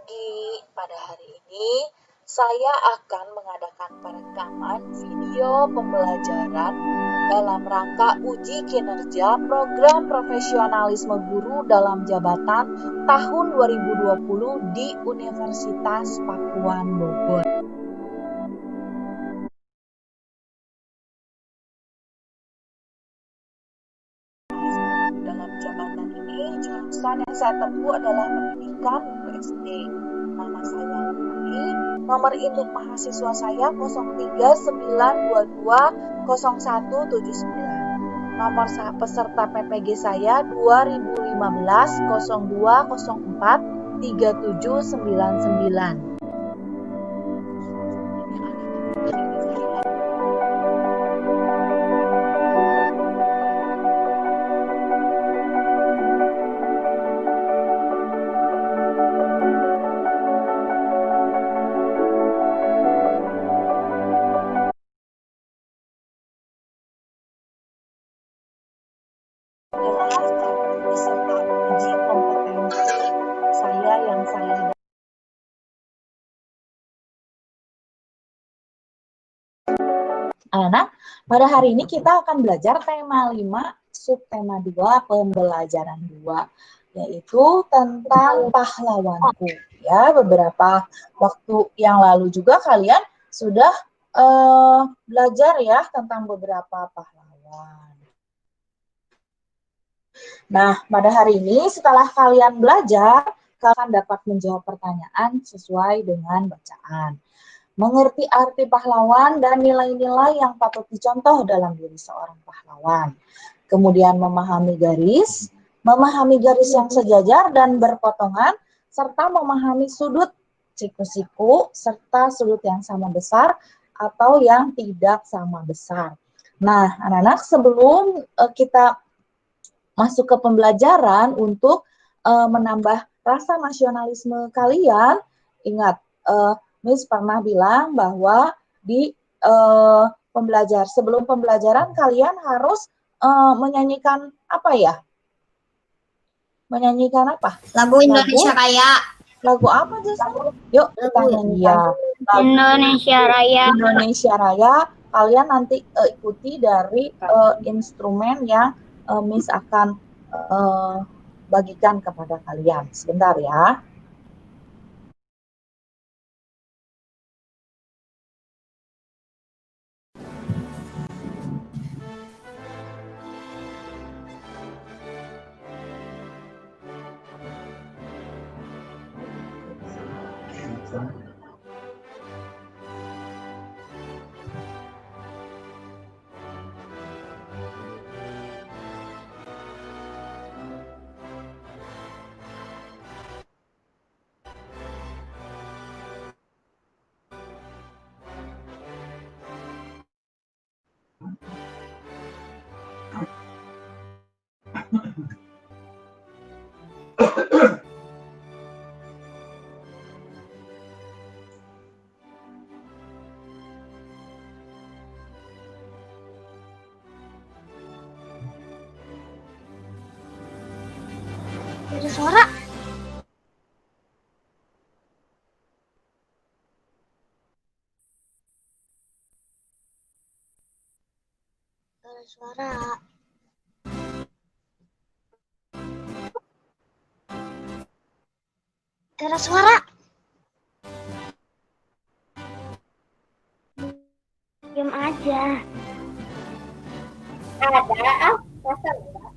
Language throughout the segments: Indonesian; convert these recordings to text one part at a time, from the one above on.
pagi. Pada hari ini, saya akan mengadakan perekaman video pembelajaran dalam rangka uji kinerja program profesionalisme guru dalam jabatan tahun 2020 di Universitas Pakuan Bogor. Dalam jabatan ini, jurusan yang saya tempuh adalah pendidikan USD. Nama saya Lutfi, nomor induk mahasiswa saya 039220179. Nomor peserta PPG saya 2015-0204-3799. Peserta uji kompetensi saya yang saya Anak, pada hari ini kita akan belajar tema 5, subtema 2, pembelajaran 2, yaitu tentang pahlawanku. Ya, beberapa waktu yang lalu juga kalian sudah belajar ya tentang beberapa pahlawan. Nah, pada hari ini setelah kalian belajar, kalian dapat menjawab pertanyaan sesuai dengan bacaan. Mengerti arti pahlawan dan nilai-nilai yang patut dicontoh dalam diri seorang pahlawan. Kemudian memahami garis yang sejajar dan berpotongan, serta memahami sudut siku-siku, serta sudut yang sama besar atau yang tidak sama besar. Nah, anak-anak, sebelum kita masuk ke pembelajaran untuk menambah rasa nasionalisme kalian, ingat, Miss pernah bilang bahwa di sebelum pembelajaran kalian harus menyanyikan apa ya? Menyanyikan apa? Lagu Indonesia Raya. Lagu apa Jasmine? Yuk kita nyanyi ya. Indonesia Raya. Indonesia Raya. Kalian nanti ikuti dari instrumen yang Miss akan bagikan kepada kalian. Sebentar ya. Ada suara. Ada suara. Ada suara. Diam aja. Ada, masa enggak?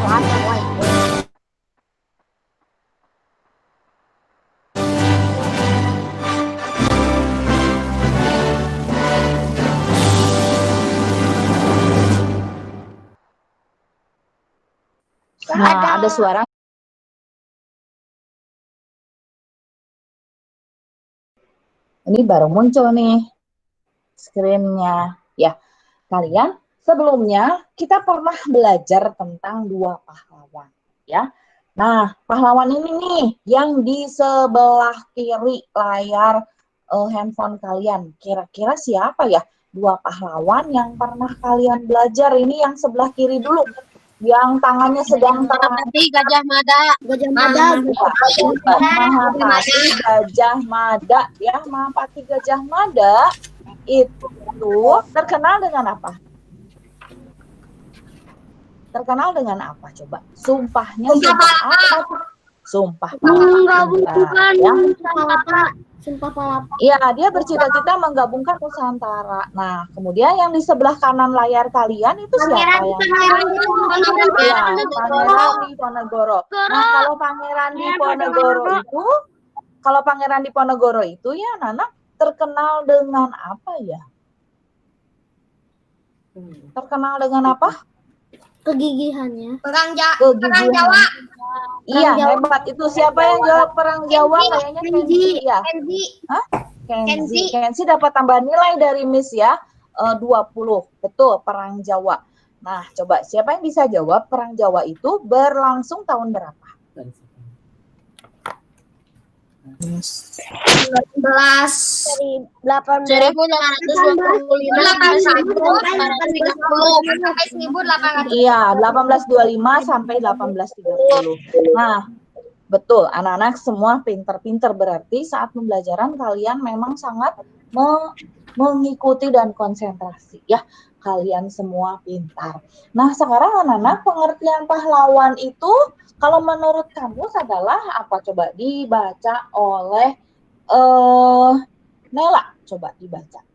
Ada, woy. Nah, ada suara. Ini baru muncul nih screen-nya. Ya, kalian sebelumnya kita pernah belajar tentang dua pahlawan, ya. Nah, pahlawan ini nih yang di sebelah kiri layar handphone kalian. Kira-kira siapa ya? Dua pahlawan yang pernah kalian belajar ini yang sebelah kiri dulu. Yang tangannya sedang Mahapati Gajah Mada. Gajah Mada. Mahapati Gajah Mada, ya. Mahapati Gajah Mada itu terkenal dengan apa? Terkenal dengan apa coba? Sumpahnya sumpah apa? Sumpah palapa. Ya. Sumpah palapa. Iya, dia bercita-cita menggabungkan Nusantara. Nah, kemudian yang di sebelah kanan layar kalian itu siapa yang? Ya, Pangeran Diponegoro. Nah, kalau Pangeran Diponegoro itu ya, Nana terkenal dengan apa ya? Terkenal dengan apa? Kegigihannya. Perang Jawa. Iya, hebat. Itu siapa yang jawab perang Jawa? Kayaknya Kenzi ya. Hah? Kenzi dapat tambahan nilai dari Miss ya. 20. Betul, perang Jawa. Nah, coba siapa yang bisa jawab perang Jawa itu berlangsung tahun berapa? 1825 Iya, 1825 sampai 1830. Nah, betul, anak-anak semua pinter-pinter, berarti saat pembelajaran kalian memang sangat mengikuti dan konsentrasi ya. Kalian semua pintar. Nah, sekarang anak-anak pengertian pahlawan itu kalau menurut kamu adalah apa? Coba dibaca oleh Nela, coba dibaca.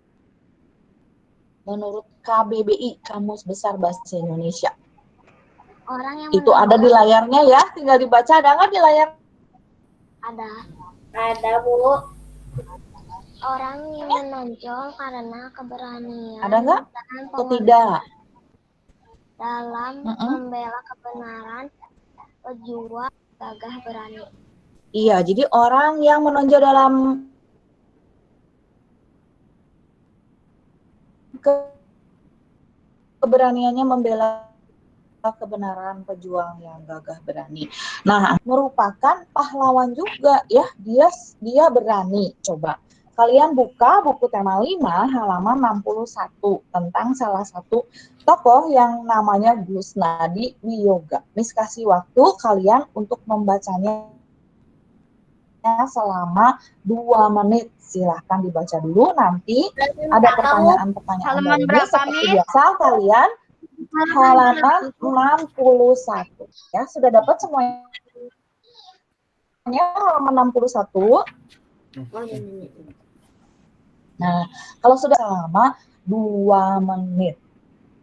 Menurut KBBI, Kamus Besar Bahasa Indonesia. Orang yang itu ada di layarnya ya, tinggal dibaca. Ada nggak di layar? Ada, Bu. Orang yang menonjol karena keberanian Ada nggak? dan Atau tidak? dalam membela kebenaran, pejuang gagah berani. Iya, jadi orang yang menonjol dalam keberaniannya membela kebenaran, pejuang yang gagah berani. Nah, merupakan pahlawan juga ya, dia berani. Coba kalian buka buku tema 5 halaman 61 tentang salah satu tokoh yang namanya Gusnadi Wiyoga. Miss kasih waktu kalian untuk membacanya selama 2 menit. Silahkan dibaca dulu, nanti ada pertanyaan-pertanyaan dari Miss. Seperti biasa kalian halaman 61 ya, sudah dapat semuanya halaman 61. Nah, kalau sudah selama 2 menit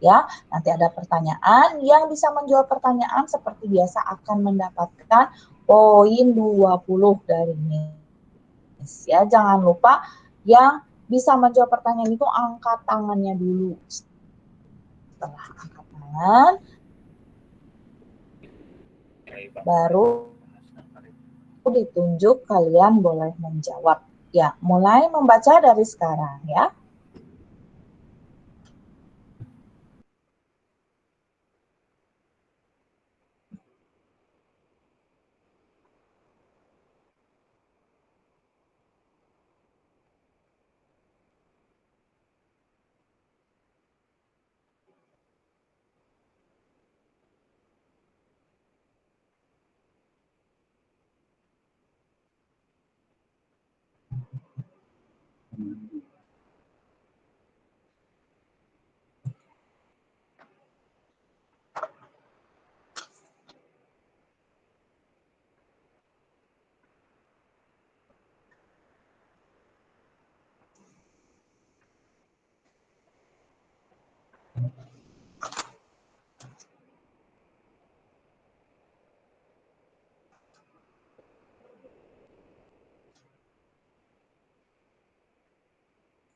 ya, nanti ada pertanyaan. Yang bisa menjawab pertanyaan seperti biasa akan mendapatkan poin 20 dari Miss ya. Jangan lupa yang bisa menjawab pertanyaan itu angkat tangannya dulu. Setelah angkat tangan, baru ditunjuk kalian boleh menjawab. Ya, mulai membaca dari sekarang ya.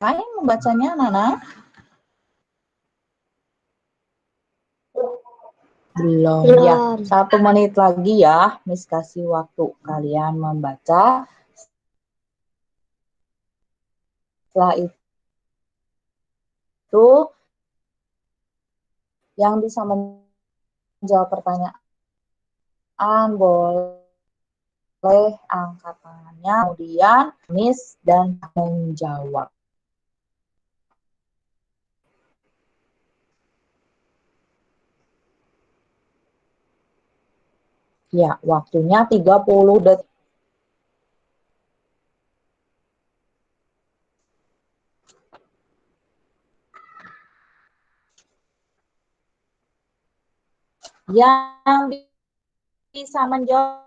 Kalian membacanya, Nana? Belum ya. 1 menit lagi ya, Miss kasih waktu kalian membaca. Setelah itu yang bisa menjawab pertanyaan boleh angkat tangannya, kemudian Miss dan menjawab. Ya, waktunya 30 detik. Yang bisa menjawab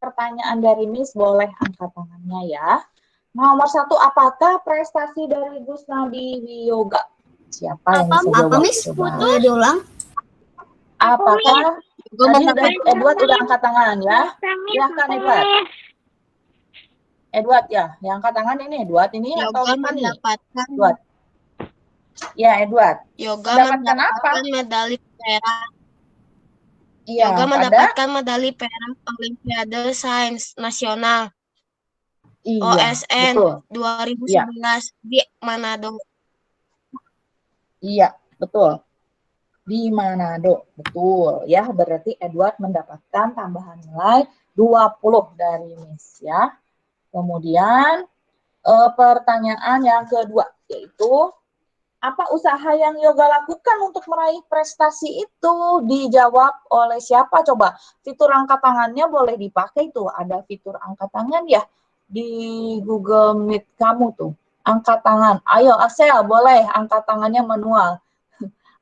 pertanyaan dari Miss boleh angkat tangannya ya. Nomor 1, apakah prestasi dari Gus Nadi Wiyoga? Siapa yang bisa jawab? Miss? Coba. Boleh diulang? Apakah tadi udah Edward udah angkat tangan ya? Silahkan Edward. Edward ya, yang angkat tangan ini Edward ini atau Yoga Tiffany? mendapatkan Edward. Ya Edward. Yoga Mendapatkan apa? mendapatkan medali perak. Iya, Yoga pada mendapatkan medali perak Olimpiade Sains Nasional iya, OSN betul. 2011 di Manado. Iya, betul. Di Manado, betul ya. Berarti Edward mendapatkan tambahan nilai 20 dari Miss ya. Kemudian pertanyaan yang kedua yaitu apa usaha yang Yoga lakukan untuk meraih prestasi itu? Dijawab oleh siapa coba? Fitur angkat tangannya boleh dipakai tuh. Ada fitur angkat tangan ya di Google Meet kamu tuh. Angkat tangan. Ayo Axel, boleh angkat tangannya manual.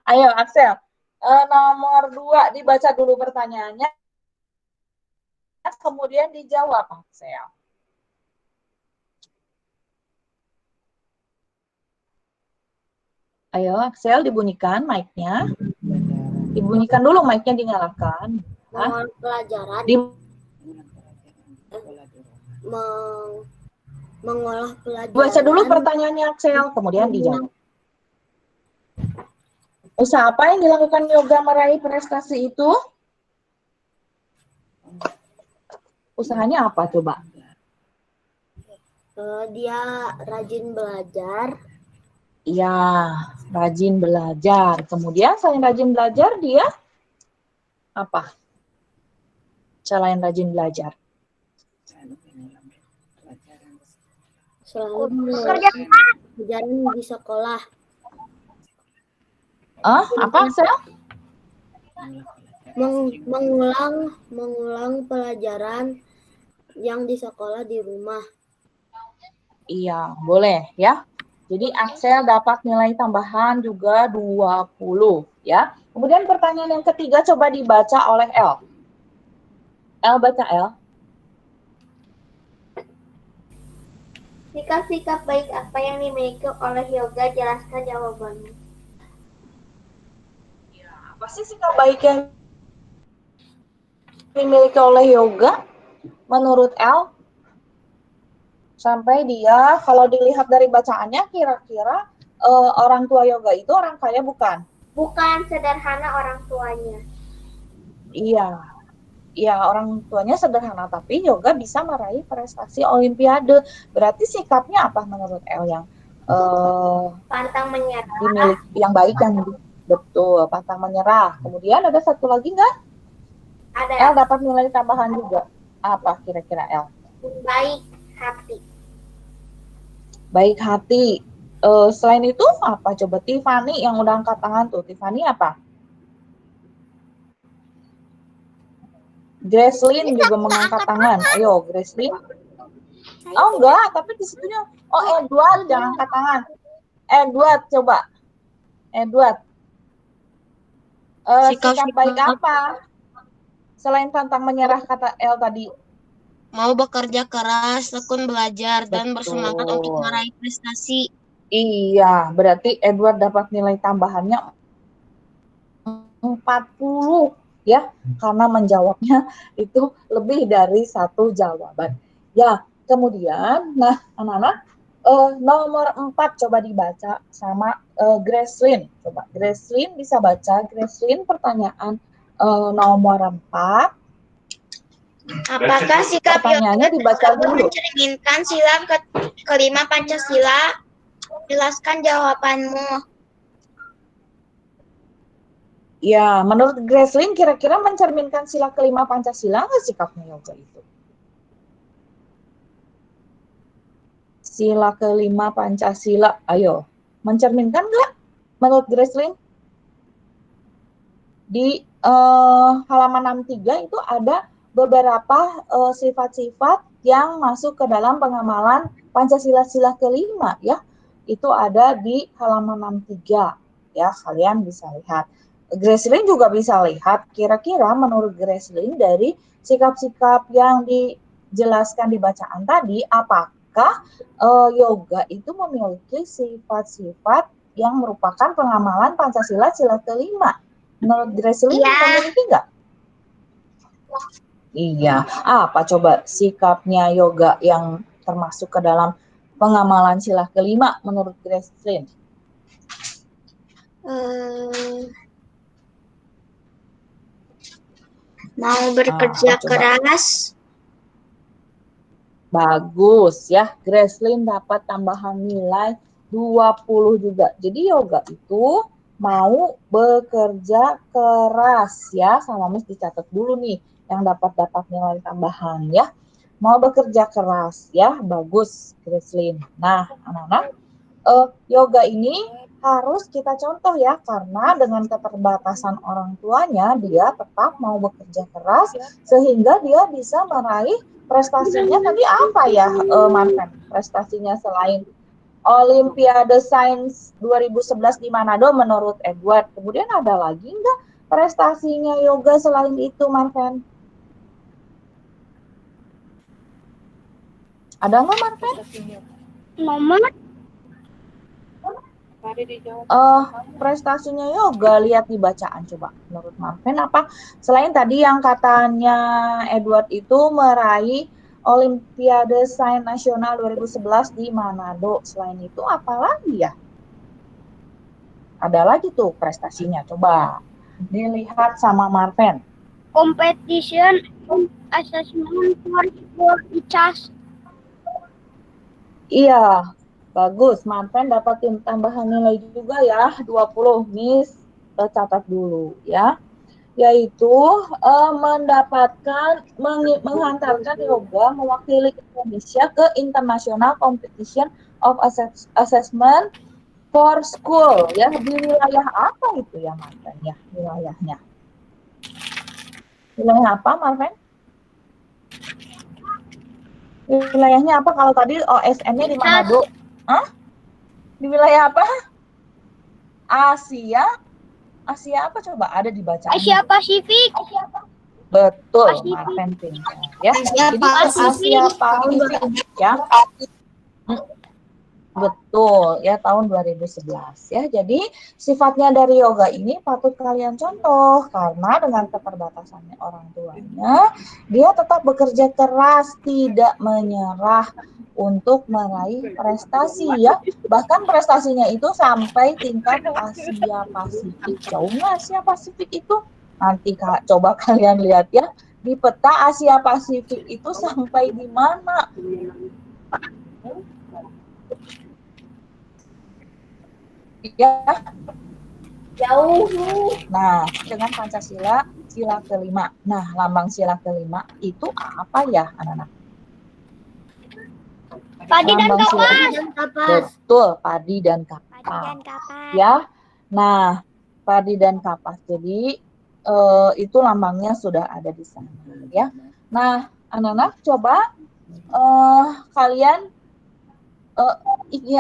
Ayo Axel. Nomor 2 dibaca dulu pertanyaannya, kemudian dijawab Axel. Ayo Axel, dibunyikan mic-nya. Dibunyikan dulu mic-nya, dinyalakan. Mengolah pelajaran. Mengolah pelajaran. Baca dulu pertanyaannya Axel, kemudian dijawab. Usaha apa yang dilakukan Yoga meraih prestasi itu? Usahanya apa coba? Dia rajin belajar. Iya, rajin belajar. Kemudian selain rajin belajar, dia apa? Selain rajin belajar. Selalu pelajaran di sekolah. Apa, Sel? Mengulang pelajaran yang di sekolah di rumah. Iya, boleh ya. Jadi Axel dapat nilai tambahan juga 20 ya. Kemudian pertanyaan yang ketiga coba dibaca oleh El. El baca El. Sikap-sikap baik apa yang dimiliki oleh Yoga? Jelaskan jawabannya. Ya, apa sih sikap baik yang dimiliki oleh Yoga? Menurut El? Sampai dia, kalau dilihat dari bacaannya, kira-kira orang tua Yoga itu orang kaya bukan? Bukan, sederhana orang tuanya. Iya, orang tuanya sederhana, tapi Yoga bisa meraih prestasi Olimpiade. Berarti sikapnya apa menurut El yang pantang menyerah? Dimiliki, yang baik, yang betul, pantang menyerah. Kemudian ada satu lagi nggak? Ada. El dapat nilai tambahan juga. Apa kira-kira El? Baik hati. Baik hati. Selain itu apa? Coba Tiffany yang udah angkat tangan tuh. Tiffany apa? Gracelyn juga mengangkat tangan. Ayo, Gracelyn. Oh enggak, tapi di situnya. Oh, Edward jangan angkat tangan. Edward coba. Edward. Sikap baik apa? Selain pantang menyerah kata El tadi. Mau bekerja keras, tekun belajar, dan bersemangat untuk meraih prestasi. Iya, berarti Edward dapat nilai tambahannya 40 ya, karena menjawabnya itu lebih dari satu jawaban. Ya, kemudian, nah anak-anak, nomor 4 coba dibaca sama Gracelyn. Coba Gracelyn bisa baca, Gracelyn pertanyaan nomor 4. Apakah sikap Pertanyaannya dibaca dulu. mencerminkan sila kelima Pancasila? Jelaskan jawabanmu. Ya, menurut Gracelyn kira-kira mencerminkan sila kelima Pancasila nggak sikapnya Yoga itu? Sila kelima Pancasila, ayo. Mencerminkan nggak menurut Gracelyn? halaman 63 itu ada beberapa sifat-sifat yang masuk ke dalam pengamalan Pancasila sila kelima ya. Itu ada di halaman 63 ya, kalian bisa lihat. Gracelyn juga bisa lihat kira-kira menurut Gracelyn dari sikap-sikap yang dijelaskan di bacaan tadi, apakah yoga itu memiliki sifat-sifat yang merupakan pengamalan Pancasila sila kelima? Menurut Gracelyn memiliki nggak? Iya. Apa coba sikapnya yoga yang termasuk ke dalam pengamalan sila kelima menurut Gracelyn? Mau bekerja keras. Bagus ya. Gracelyn dapat tambahan nilai 20 juga. Jadi yoga itu mau bekerja keras ya, sama Miss dicatat dulu nih yang dapat nilai tambahan ya. Mau bekerja keras ya, bagus Gracelyn. Nah, anak-anak, yoga ini harus kita contoh ya, karena dengan keterbatasan orang tuanya dia tetap mau bekerja keras sehingga dia bisa meraih prestasinya. Tadi apa ya, Marven? Prestasinya selain Olimpiade Sains 2011 di Manado menurut Edward. Kemudian ada lagi nggak prestasinya yoga selain itu, Marven? Ada nggak, Marven? Nomor. Prestasinya yoga, lihat di bacaan coba. Menurut Marven apa? Selain tadi yang katanya Edward itu meraih Olimpiade Sains Nasional 2011 di Manado. Selain itu apa lagi ya? Ada lagi tuh prestasinya. Coba dilihat sama Marven. Competition assessment for teachers. Iya, bagus. Marven dapatin tambahan nilai juga ya, 20. Miss catat dulu ya. Yaitu menghantarkan yoga mewakili Indonesia ke International Competition of Assessment for School ya. Di wilayah apa itu ya, Marven ya, wilayahnya? Wilayah apa, Marven? Wilayahnya apa kalau tadi OSN-nya di Manado? Hah? Di wilayah apa? Asia? Asia apa coba? Ada di bacaan. Asia Pasifik. Betul, Marven pintar ya. Jadi Asia Pasifik ya. Betul ya, tahun 2011 ya. Jadi sifatnya dari yoga ini patut kalian contoh karena dengan keterbatasannya orang tuanya, dia tetap bekerja keras, tidak menyerah untuk meraih prestasi ya. Bahkan prestasinya itu sampai tingkat Asia Pasifik. Jauh nggak Asia Pasifik itu? Nanti Kak, coba kalian lihat ya di peta Asia Pasifik itu sampai di mana? Ya, Jauh. nah dengan Pancasila sila kelima. Nah, lambang sila kelima itu apa ya, anak-anak? Padi dan kapas. Betul, padi dan kapas. Ya, nah padi dan kapas. Jadi itu lambangnya sudah ada di sana ya. Nah, anak-anak coba kalian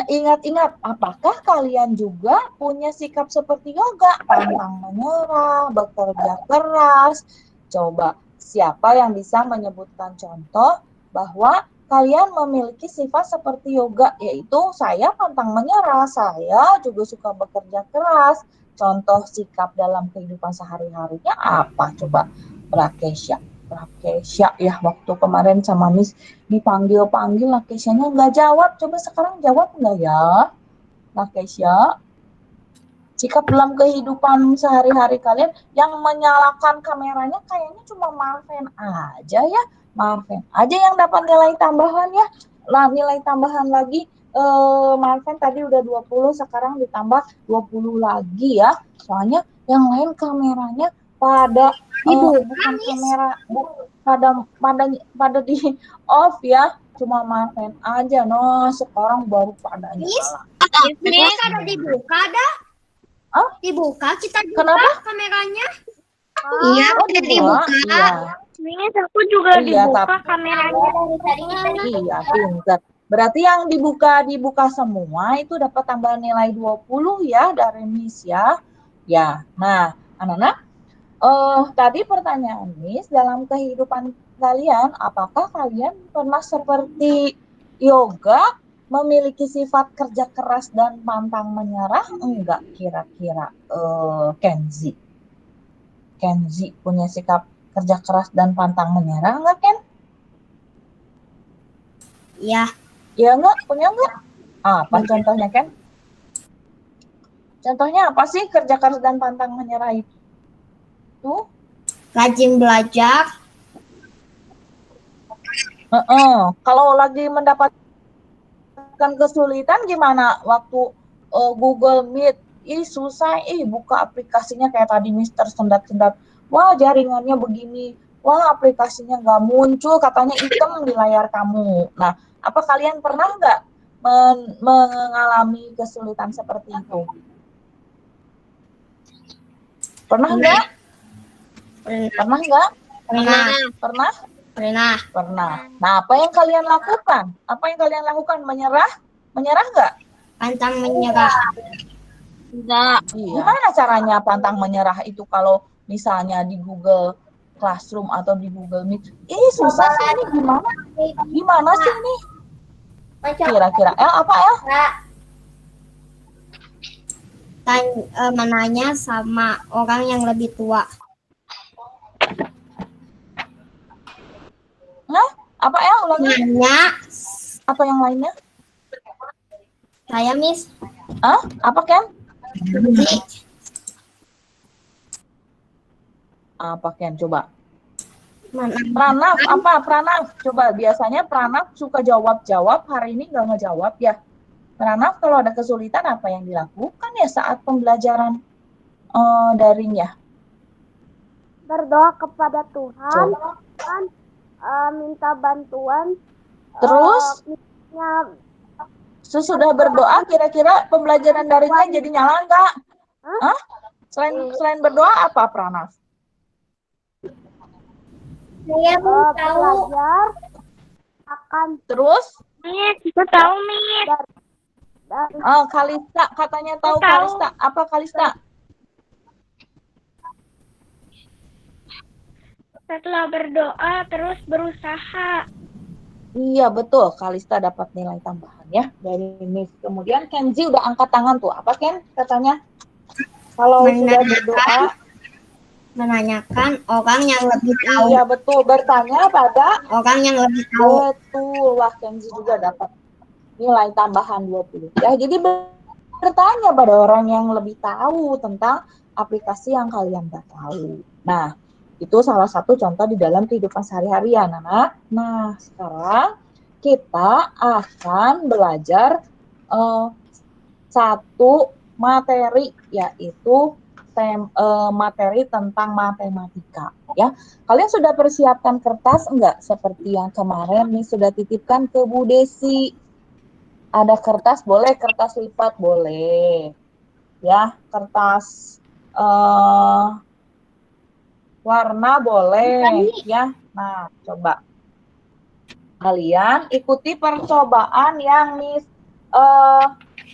ingat-ingat, apakah kalian juga punya sikap seperti yoga, pantang menyerah, bekerja keras? Coba siapa yang bisa menyebutkan contoh bahwa kalian memiliki sifat seperti yoga, yaitu saya pantang menyerah, saya juga suka bekerja keras. Contoh sikap dalam kehidupan sehari-harinya apa? Coba Prakesya ya, waktu kemarin sama Miss dipanggil-panggil, Kesyanya nggak jawab. Coba sekarang jawab nggak ya, Kesya? Sikap dalam kehidupan sehari-hari kalian yang menyalakan kameranya kayaknya cuma Marven aja ya. Marven aja yang dapat nilai tambahan ya. Nah, nilai tambahan lagi Marven tadi udah 20, sekarang ditambah 20 lagi ya. Soalnya yang lain kameranya pada bukan kamera, pada di off ya. Cuma Marven aja, sekarang baru pada nyala. Ada dibuka dah. Oh? Dibuka, kita buka. Kenapa? Kameranya. Iya, Oh, udah dibuka. dibuka. Iya. Miss, aku juga Iya, dibuka tapi kameranya dari tadi kita iya, pintar. Berarti yang dibuka semua itu dapat tambahan nilai 20 ya dari Miss ya. Ya. Nah, anak-anak, tadi pertanyaan Miss, dalam kehidupan kalian, apakah kalian pernah seperti Yoga memiliki sifat kerja keras dan pantang menyerah? Enggak, kira-kira Kenzi. Kenzi punya sikap kerja keras dan pantang menyerah enggak, Ken? Iya. Iya enggak? Punya enggak? Apa contohnya, Ken? Contohnya apa sih kerja keras dan pantang menyerah itu? Rajin belajar. Kalau lagi mendapatkan kesulitan gimana waktu Google Meet? Ih susah, buka aplikasinya kayak tadi Mister sendat-sendat. Wah jaringannya begini, wah aplikasinya nggak muncul, katanya hitam di layar kamu. Nah, apa kalian pernah nggak mengalami kesulitan seperti itu? Pernah nggak? Pernah nggak? Pernah. Pernah? Pernah. Pernah. Nah, apa yang kalian lakukan? Apa yang kalian lakukan? Menyerah? Menyerah nggak? Pantang menyerah. Enggak. Gimana caranya pantang menyerah itu kalau misalnya di Google Classroom atau di Google Meet? Susah sih ini gimana? Gimana sih ini? Kira-kira apa ya? Menanya sama orang yang lebih tua. Nah, apa ya ulangi? Nanya. Apa yang lainnya? Saya Miss. Apa Ken? Kenzi. Apa Ken? Coba. Mana? Pranaf, apa Pranaf? Coba biasanya Pranaf suka jawab-jawab, hari ini nggak ngejawab ya. Pranaf kalau ada kesulitan apa yang dilakukan ya saat pembelajaran daring ya? berdoa kepada Tuhan, kan minta bantuan. Terus Misalnya sesudah berdoa kira-kira pembelajaran daringnya jadi nyala nggak? Selain berdoa apa Pranaf? saya belum tahu. Belajar akan. Terus? Miss, kita tahu Miss. Kalista katanya tahu Tahu. Kalista. Apa Kalista? Setelah berdoa terus berusaha. Iya betul, Kalista dapat nilai tambahan ya dari Miss. Kemudian Kenzi udah angkat tangan tuh. Apa Ken katanya? Kalau sudah berdoa, menanyakan orang yang lebih tahu. iya betul, bertanya pada orang yang lebih tahu. Betul, wah Kenzi juga dapat nilai tambahan 20. Ya, jadi bertanya pada orang yang lebih tahu tentang aplikasi yang kalian nggak tahu. Nah, itu salah satu contoh di dalam kehidupan sehari-hari ya, anak. Nah, sekarang kita akan belajar satu materi, yaitu materi tentang matematika. Ya, kalian sudah persiapkan kertas enggak? Seperti yang kemarin nih sudah titipkan ke Bu Desi. Ada kertas boleh, kertas lipat boleh. Ya, kertas warna boleh ya. Nah, coba kalian ikuti percobaan yang Miss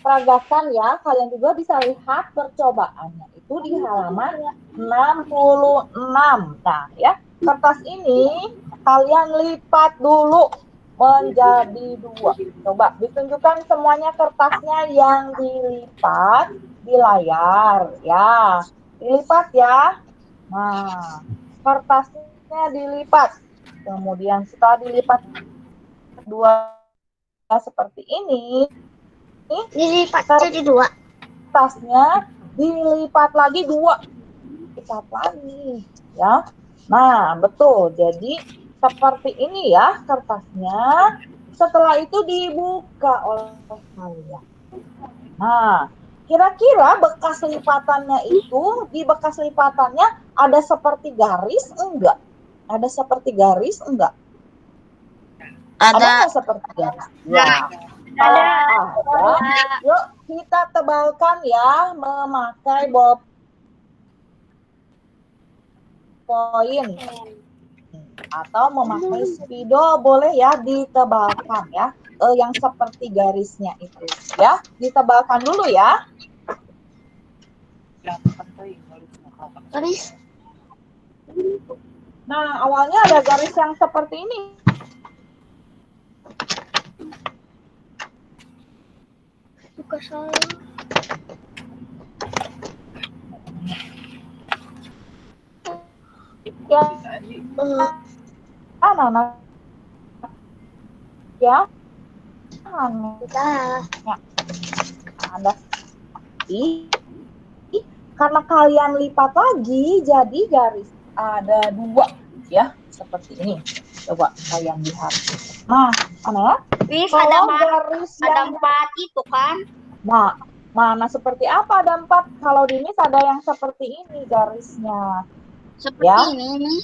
peragakan ya. Kalian juga bisa lihat percobaannya itu di halaman 66. Nah, ya, kertas ini kalian lipat dulu menjadi 2. Coba ditunjukkan semuanya kertasnya yang dilipat di layar ya. Dilipat ya. Nah, kertasnya dilipat. Kemudian setelah dilipat 2 seperti ini, Dilipat jadi 2. kertasnya dilipat lagi 2. Lipat lagi ya. Nah, betul. Jadi seperti ini ya kertasnya. Setelah itu dibuka oleh kalian. Nah, kira-kira bekas lipatannya itu, di bekas lipatannya ada seperti garis enggak? Ada seperti garis enggak? Ada nggak seperti garis? Ya. Kalau ada, yuk kita tebalkan ya memakai poin atau memakai spidol boleh ya, ditebalkan ya, yang seperti garisnya itu ya, ditebalkan dulu ya. Garis. Nah, awalnya ada garis yang seperti ini. Bukan saya. Ya, anak-anak ya, Udah. ada karena kalian lipat lagi jadi garis ada 2 ya, seperti ini. Coba kalian lihat. Nah, anak, Miss, kalau ada garis yang 4 itu kan? nah, mana seperti apa ada 4? Kalau di Miss ada yang seperti ini garisnya. Seperti Ya. ini.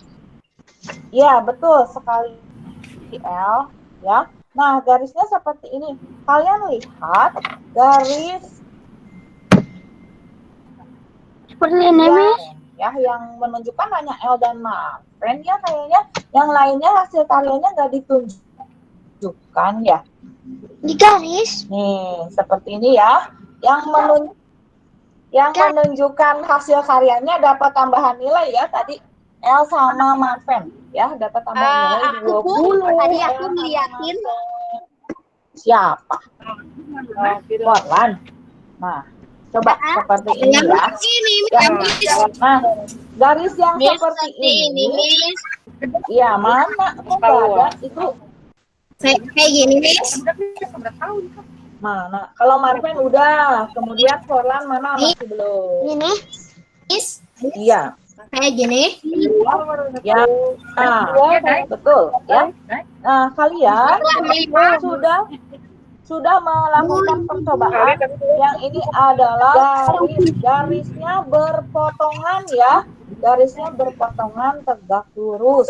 Iya, betul sekali L ya. Nah, garisnya seperti ini. Kalian lihat garis Seperti ini, Miss. ya yang menunjukkan hanya L dan Marven ya, kayaknya yang lainnya hasil karyanya nggak ditunjukkan ya. Di garis. Nih, seperti ini ya. Yang menunjukkan hasil karyanya dapat tambahan nilai ya tadi L sama Marven ya, dapat tambahan nilai 20. Tadi aku ngeliatin. Siapa? Forlan. Nah, coba seperti ini ya. Nah, garis yang seperti ini. Iya, mana? Kok nggak ada? Itu Kayak gini, Miss. mana? Kalau Marven udah, kemudian Forlan mana masih belum? Ini, Miss. Iya. Kayak gini. Ya, betul ya. Nah, kalian sudah melakukan percobaan. Yang ini adalah garisnya berpotongan ya, garisnya berpotongan tegak lurus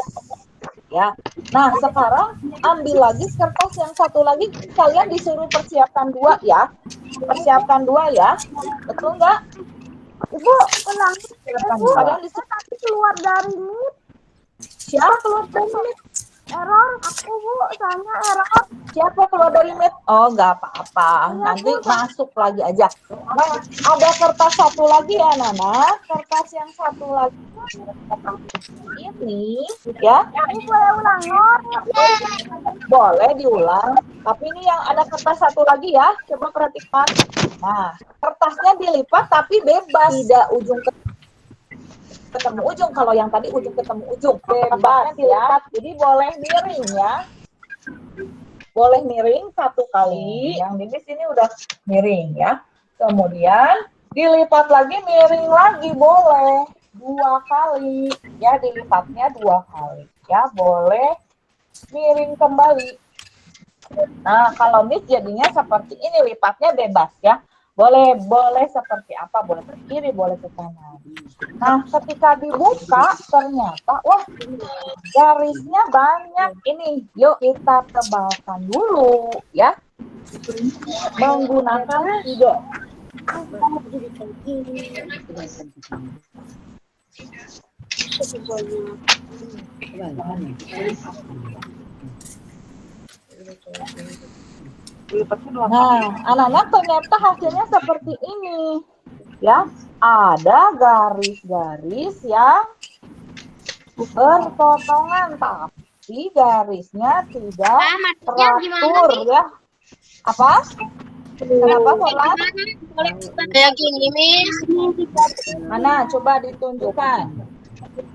ya. Nah, sekarang ambil lagi kertas yang satu lagi, kalian disuruh persiapkan 2 ya, persiapkan 2 ya, betul nggak? Ibu, tenang. Kalian disuruh keluar dari MIT. Siapa keluar dari MIT? Error, aku Bu, soalnya error. Siapa keluar dari MIT? Oh, nggak apa-apa. Nanti masuk lagi aja. Nah, ada kertas satu lagi ya, Nana. Kertas yang satu lagi. Ini, ya. Ini boleh ulang, boleh diulang. Tapi ini yang ada kertas satu lagi ya. Coba perhatikan. Nah, kertasnya dilipat tapi bebas. Tidak ujung ketemu ujung. Kalau yang tadi ujung ketemu ujung, bebas ya. Jadi boleh miring ya. Boleh miring 1 kali. Yang di sini udah miring ya. Kemudian dilipat lagi, miring lagi boleh 2 kali. Ya, dilipatnya 2 kali. Ya, boleh miring kembali. Nah, kalau Miss jadinya seperti ini, lipatnya bebas ya. Boleh seperti apa, boleh ke kiri, boleh ke kanan. Nah, ketika dibuka ternyata, wah, garisnya banyak ini. Yuk kita tebalkan dulu ya. Menggunakan spidol. Nah, anak-anak ternyata hasilnya seperti ini. Ya, ada garis-garis yang berpotongan, tapi garisnya tidak teratur ya. Apa? Kenapa, Forlan? Kayak gini, Miss. Mana? Coba ditunjukkan.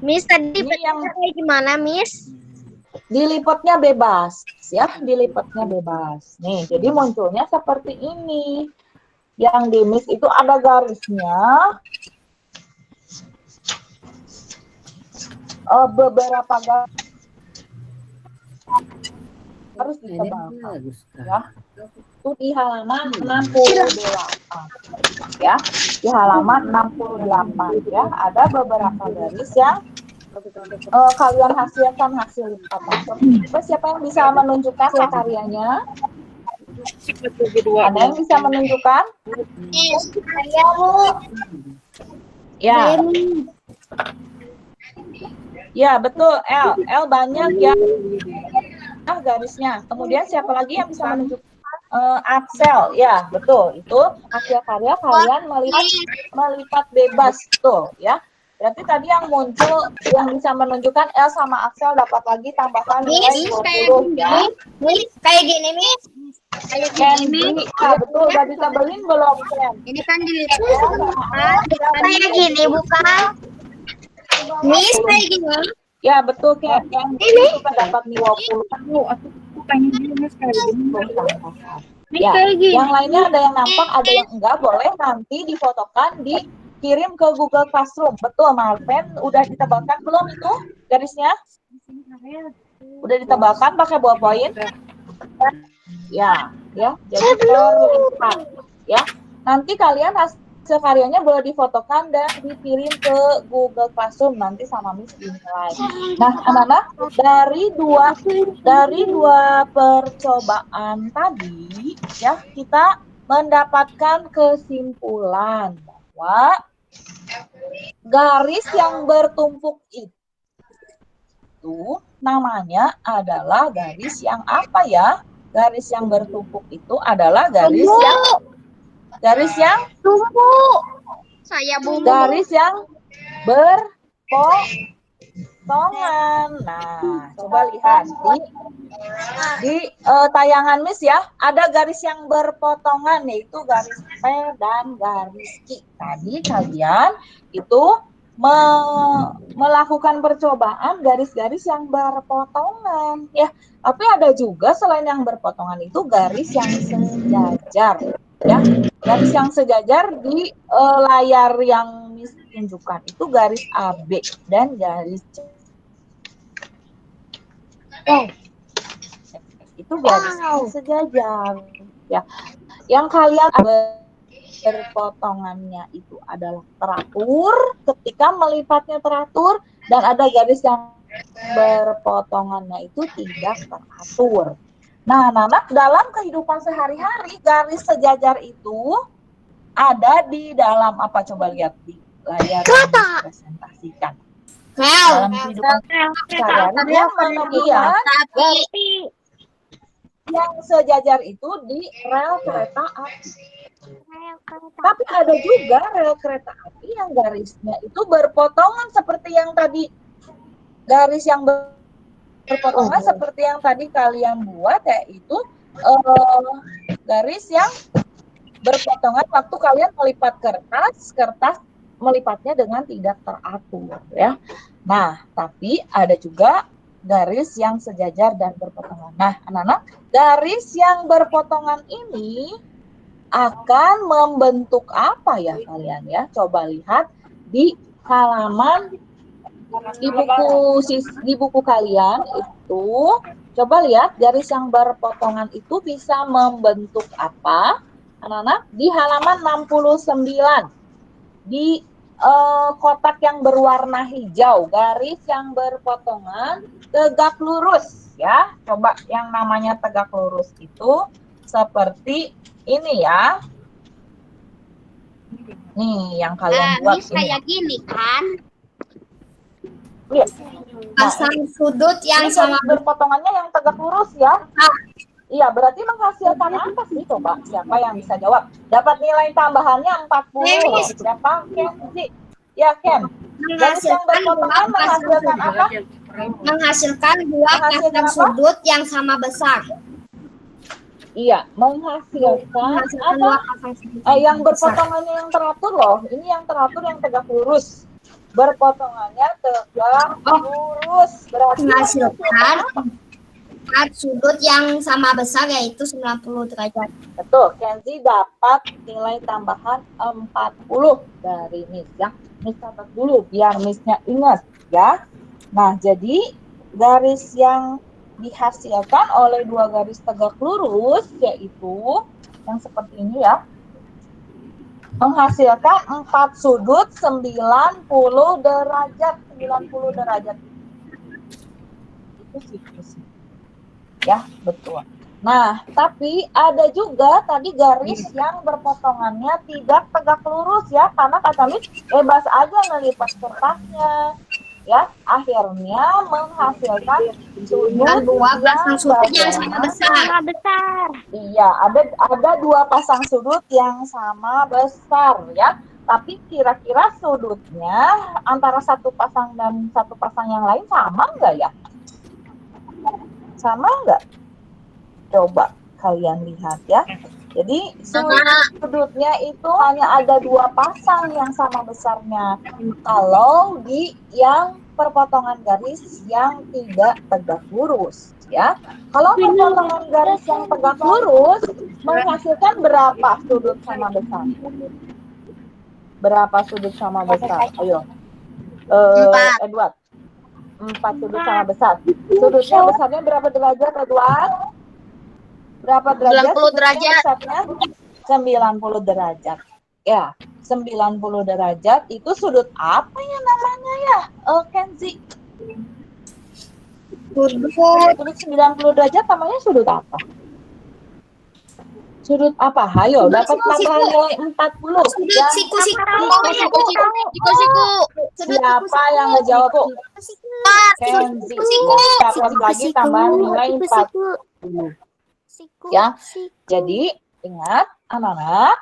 Miss, tadi Ini yang kayak gimana, Miss? dilipatnya bebas ya, dilipatnya bebas. Nih, jadi munculnya seperti ini. Yang di Miss itu ada garisnya. Beberapa garis harus ditebalkan ya. Itu di halaman 68 ya. Di halaman 68 ya, ada beberapa garis yang kalian hasilkan hasil lipatan. Siapa yang bisa menunjukkan karyanya? Ada yang bisa menunjukkan? Saya, Bu. Ya. Ya, betul, L. L banyak ya garisnya. Kemudian siapa lagi yang bisa menunjukkan? Axel, ya, betul. Itu hasil karya kalian melipat bebas, tuh, ya. Berarti tadi yang muncul, yang bisa menunjukkan L sama Axel dapat lagi tambahkan nilai 20, ya. Kayak gini, Miss. Kayak Kenzi, ya, betul. Udah ditebelin belum, Ken? Ini kan kayak gini, bukan? Miss, kayak gini. Ya, betul, Ken. Kenzi juga dapat 20. Ya, yang lainnya ada yang nampak, ada yang enggak, boleh nanti difotokan, dikirim ke Google Classroom. Betul, Marven, udah ditebalkan belum itu garisnya? Udah ditebalkan pakai ballpoint? Ya, ya. Jadi terlihat, ya. Nanti kalian hasil karyanya boleh difotokan dan dikirim ke Google Classroom nanti sama Miss dinilai. Nah, anak-anak, dari dua percobaan tadi, ya, kita mendapatkan kesimpulan bahwa garis yang bertumpuk itu namanya adalah garis yang apa ya? Garis yang bertumpuk itu adalah garis yang Tumpuk. Saya bumbu. garis yang berpotongan. Nah, coba lihat di tayangan Miss ya, ada garis yang berpotongan yaitu garis P dan garis Q. Tadi kalian itu melakukan percobaan garis-garis yang berpotongan ya. Tapi ada juga selain yang berpotongan itu garis yang sejajar ya. Garis yang sejajar di layar yang Miss tunjukkan itu garis AB dan garis C. Itu garis sejajar ya. Yang kalian berpotongannya itu adalah teratur, ketika melipatnya teratur, dan ada garis yang berpotongannya itu tidak teratur. Nah, anak-anak, dalam kehidupan sehari-hari yang sejajar itu ada di dalam apa? Coba lihat di layar yang dipresentasikan. Dalam kehidupan sehari-hari yang kemudian yang sejajar itu di rel kereta api. Tapi ada juga rel kereta api yang garisnya itu berpotongan seperti yang tadi. Garis yang berpotongan seperti yang tadi kalian buat, yaitu garis yang berpotongan waktu kalian melipat kertas melipatnya dengan tidak teratur ya. Nah, tapi ada juga garis yang sejajar dan berpotongan. Nah, anak-anak, garis yang berpotongan ini akan membentuk apa ya kalian ya? Coba lihat di halaman di buku kalian itu, coba lihat garis yang berpotongan itu bisa membentuk apa? Anak-anak, di halaman 69 di kotak yang berwarna hijau, garis yang berpotongan tegak lurus ya. Coba yang namanya tegak lurus itu seperti ini ya. Nih yang kalian buat ini. Kayak gini kan? Iya. Pasang sudut yang sama berpotongannya yang tegak lurus ya. Iya, berarti menghasilkan apa sih? Coba, siapa yang bisa jawab? Dapat nilai tambahannya 40. Siapa? Kenzi. Ya, Ken. Garis yang berpotongan menghasilkan apa? Menghasilkan dua pasang sudut yang sama besar. Iya, menghasilkan apa? Yang berpotongannya yang teratur loh. Ini yang teratur, yang tegak lurus. Berpotongannya tegak lurus. Berarti menghasilkan sudut yang sama besar yaitu 90 derajat. Betul, Kenzi dapat nilai tambahan 40 dari Miss ya. Miss catat dulu biar Missnya ingat ya. Nah, jadi garis yang dihasilkan oleh dua garis tegak lurus yaitu yang seperti ini ya. Menghasilkan 4 sudut 90 derajat. 90 derajat. Itu siklus. Ya, betul. Nah, tapi ada juga tadi garis yang berpotongannya tidak tegak lurus ya, karena kata Miss bebas aja ngelipat kertasnya. ya, akhirnya menghasilkan sudut Dan dua pasang sudut yang bagaimana? sama besar. Sama besar. Iya, ada dua pasang sudut yang sama besar ya. Tapi kira-kira sudutnya antara satu pasang dan satu pasang yang lain sama nggak ya? Sama nggak? Coba kalian lihat ya. Jadi sudutnya itu hanya ada dua pasang yang sama besarnya. Kalau di yang perpotongan garis yang tidak tegak lurus ya. Kalau perpotongan garis yang tegak lurus menghasilkan berapa sudut sama besar? Berapa sudut sama besar? Ayo. Edward. 4 sudut sama besar. Sudutnya besarnya berapa derajat, Edward? Berapa derajat? 90 derajat. Besarnya 90 derajat. Ya, 90 derajat itu sudut apa ya namanya ya? Kenzi. Sudut 90 derajat namanya sudut apa? Sudut apa? Hayo, dapat tambahan nilai 40. Ya. Siku. Siapa yang ngejawab? Kenzi. Dapat lagi tambahan nilai 40. Ya, jadi ingat anak-anak,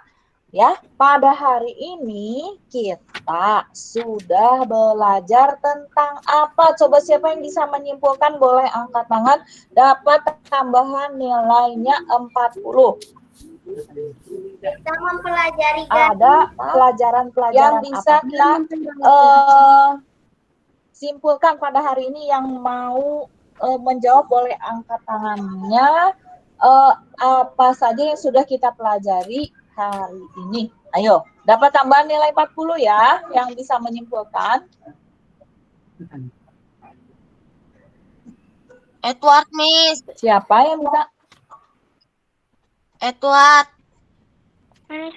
ya pada hari ini kita sudah belajar tentang apa? Coba siapa yang bisa menyimpulkan boleh angkat tangan. Dapat tambahan nilainya 40. Kita mempelajari Ada pelajaran-pelajaran yang bisa kita simpulkan pada hari ini. Yang mau menjawab boleh angkat tangannya. Apa saja yang sudah kita pelajari hari ini? Ayo, dapat tambahan nilai 40 ya, yang bisa menyimpulkan. Edward, Miss. Siapa yang bisa? Edward.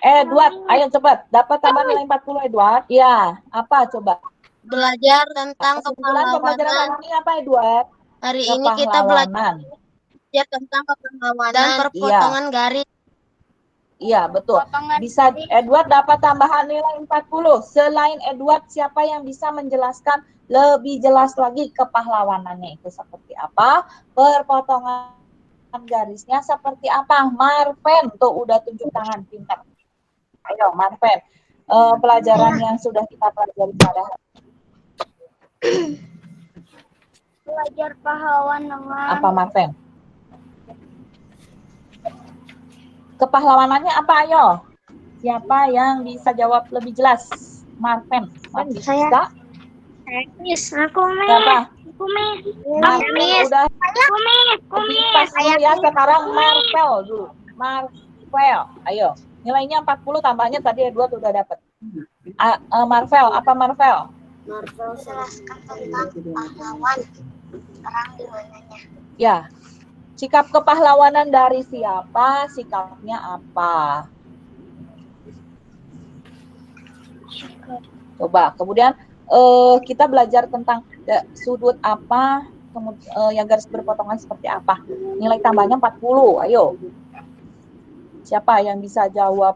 Edward, ayo cepat. Dapat tambahan nilai 40, Edward. Ya, apa coba? Belajar tentang Kesimpulan pembelajaran hari kepahlawanan. ini apa, Edward? Hari ini kita belajar Kepahlawanan. tentang kepahlawanan dan perpotongan garis. Iya, betul. Bisa Edward dapat tambahan nilai 40. Selain Edward, siapa yang bisa menjelaskan lebih jelas lagi kepahlawanannya itu seperti apa? Perpotongan garisnya seperti apa? Marven, tuh udah tunjuk tangan, pintar. Ayo, Marven. Pelajaran yang sudah kita pelajari pada hari ini. belajar pahlawan dengan Apa, Marven? Kepahlawanannya apa, ayo? Siapa yang bisa jawab lebih jelas? Marven. Bisa? Miss. Aku Miss. Siapa? Aku Miss. Marven udah Aku Miss. pas dulu ya. Sekarang Marvel dulu. Marvel. Ayo. Nilainya 40, tambahnya tadi Edward udah dapat. Marvel, apa Marvel? Jelaskan tentang pahlawan. Perang di mananya. Ya. Sikap kepahlawanan dari siapa? Sikapnya apa? Coba. Kemudian kita belajar tentang sudut apa, yang garis berpotongan seperti apa. Nilai tambahnya 40. Ayo. Siapa yang bisa jawab?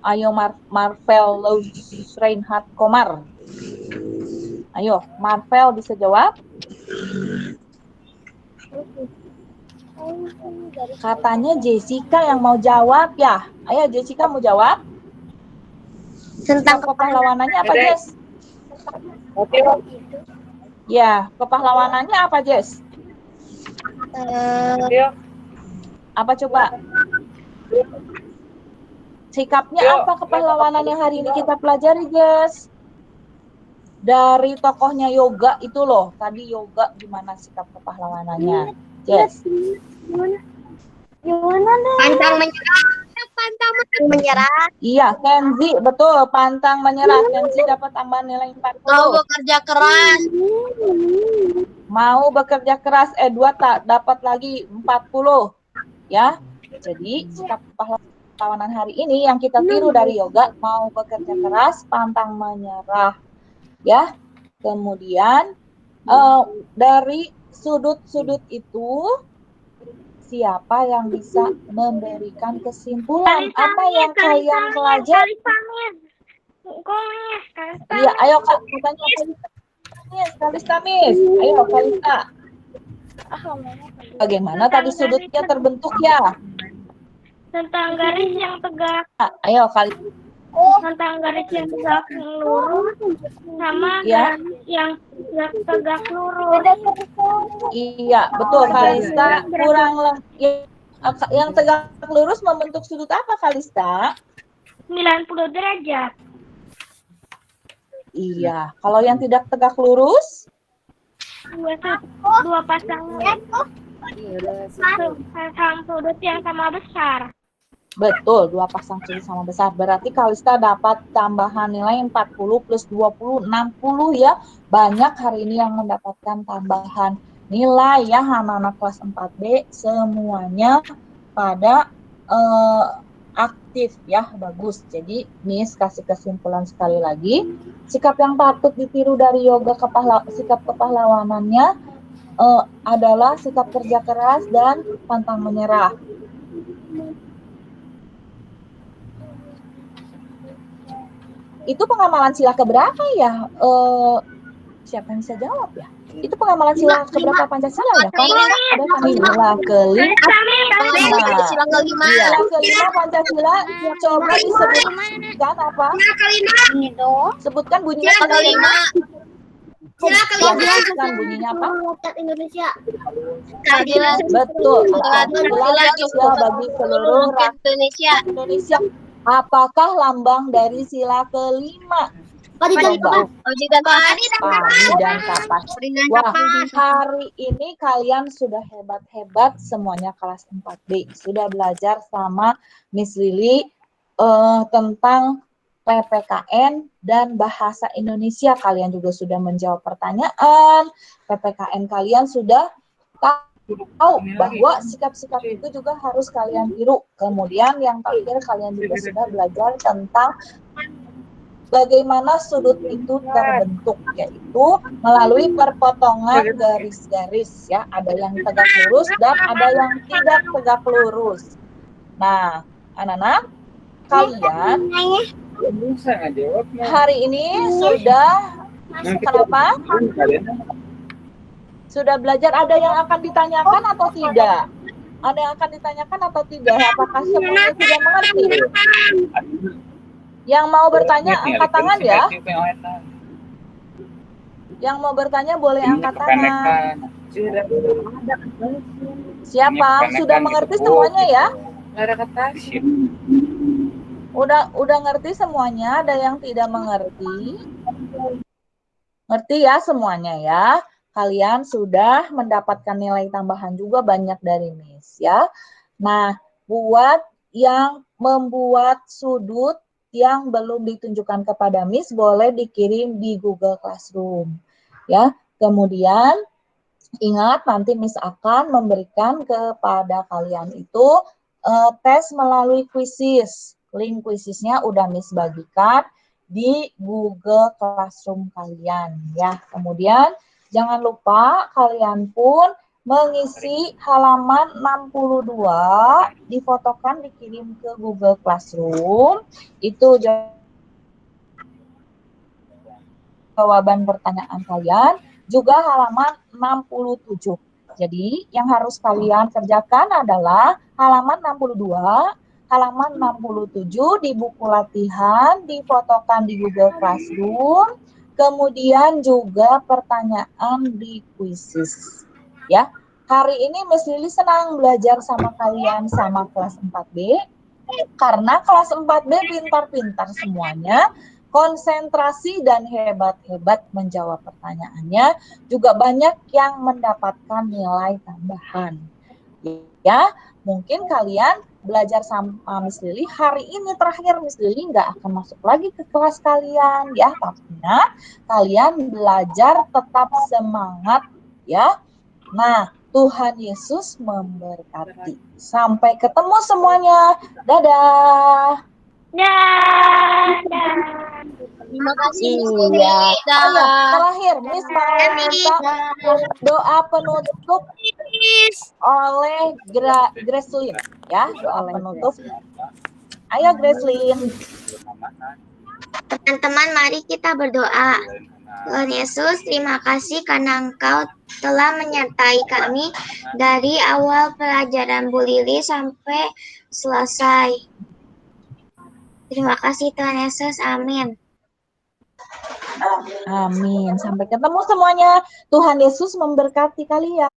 Ayo Marvel Luz Reinhard Komar. Ayo, Marvel bisa jawab? Katanya Jessica yang mau jawab ya. Ayo Jessica mau jawab. Tentang kepahlawanannya apa, Jess? Ya, kepahlawanannya apa, Jess? Apa coba? Sikapnya apa kepahlawanan yang hari ini kita pelajari, Jess? Dari tokohnya Yoga itu loh. Tadi Yoga gimana sikap kepahlawanannya? Jess. Gimana deh? Pantang menyerah. Pantang menyerah. Iya, Kenzi, betul. Pantang menyerah. Kenzi dapat tambahan nilai 40. Mau bekerja keras. Mau bekerja keras, Edward dapat lagi 40. Ya, jadi sikap kepahlawanan hari ini yang kita tiru dari Yoga, mau bekerja keras, pantang menyerah. Ya, kemudian dari sudut-sudut itu siapa yang bisa memberikan kesimpulan apa yang kalian pelajari? Iya, ayo Kak, katanya Kalista, Miss. Ayo, Kalista. Bagaimana tadi sudutnya terbentuk ya? Tentang garis yang tegak. Ayo, Kalista. Tentang garis yang tegak lurus sama Ya. garis yang tegak lurus. Iya, betul, Kalista. Yang tegak lurus membentuk sudut apa, Kalista? 90 derajat. Iya. Kalau yang tidak tegak lurus? Dua pasang sudut yang sama besar. Betul, dua pasang sudut sama besar. Berarti Kalista dapat tambahan nilai 40 plus 20, 60 ya. Banyak hari ini yang mendapatkan tambahan nilai ya, anak-anak kelas 4B. Semuanya pada aktif ya, bagus. Jadi Miss kasih kesimpulan sekali lagi. Sikap yang patut ditiru dari yoga sikap kepahlawanannya adalah sikap kerja keras dan pantang menyerah. Itu pengamalan sila keberapa ya? Siapa yang bisa jawab ya? Itu pengamalan sila keberapa Pancasila ya? Ada sila kelima. Sila kelima. Sila kelima Pancasila. Coba disebutkan apa? Sebutkan bunyinya. Sila kelima. Sila kelima. Sebutkan bunyinya apa? Indonesia. Keadilan. Betul. Keadilan Sila bagi seluruh rakyat Indonesia. Apakah lambang dari sila kelima? Padi dan kapas. Padi dan kapas. Padi dan kapas. Wah, hari ini kalian sudah hebat-hebat semuanya kelas 4B. Sudah belajar sama Miss Lily tentang PPKN dan bahasa Indonesia. Kalian juga sudah menjawab pertanyaan. PPKN kalian sudah tahu bahwa sikap-sikap itu juga harus kalian tiru. Kemudian yang terakhir kalian juga sudah belajar tentang bagaimana sudut itu terbentuk, yaitu melalui perpotongan garis-garis ya. Ada yang tegak lurus dan ada yang tidak tegak lurus. Nah, anak-anak, kalian hari ini sudah kenapa? Sudah belajar. Ada yang akan ditanyakan atau tidak? Ada yang akan ditanyakan atau tidak? Apakah semuanya sudah mengerti? Yang mau bertanya angkat tangan ya. Yang mau bertanya boleh angkat tangan. Siapa? Sudah mengerti semuanya ya? Udah ngerti semuanya? Ada yang tidak mengerti? Ngerti ya semuanya ya? Kalian sudah mendapatkan nilai tambahan juga banyak dari Miss ya. Nah, buat yang membuat sudut yang belum ditunjukkan kepada Miss boleh dikirim di Google Classroom ya. Kemudian ingat nanti Miss akan memberikan kepada kalian itu tes melalui quizzes. Link quizzesnya udah Miss bagikan di Google Classroom kalian ya. Kemudian jangan lupa kalian pun mengisi halaman 62, difotokan, dikirim ke Google Classroom. Itu jawaban pertanyaan kalian, juga halaman 67. Jadi yang harus kalian kerjakan adalah halaman 62, halaman 67 di buku latihan, difotokan di Google Classroom. Kemudian juga pertanyaan di quizzes. Ya, hari ini Miss Lily senang belajar sama kalian sama kelas 4B. Karena kelas 4B pintar-pintar semuanya, konsentrasi dan hebat-hebat menjawab pertanyaannya. Juga banyak yang mendapatkan nilai tambahan. Ya, mungkin kalian belajar sama Miss Lily hari ini terakhir. Miss Lily nggak akan masuk lagi ke kelas kalian ya, tapi kalian belajar tetap semangat ya. Nah, Tuhan Yesus memberkati. Sampai ketemu semuanya. Dadah. Dadah. Terima kasih. Iya. Terakhir Miss mau minta doa penutup oleh Gracelyn ya, doa penutup. Ayo Gracelyn. Teman-teman, mari kita berdoa. Tuhan Yesus, terima kasih karena Engkau telah menyertai kami dari awal pelajaran Bu Lili sampai selesai. Terima kasih Tuhan Yesus, amin. Amin. Sampai ketemu semuanya. Tuhan Yesus memberkati kalian.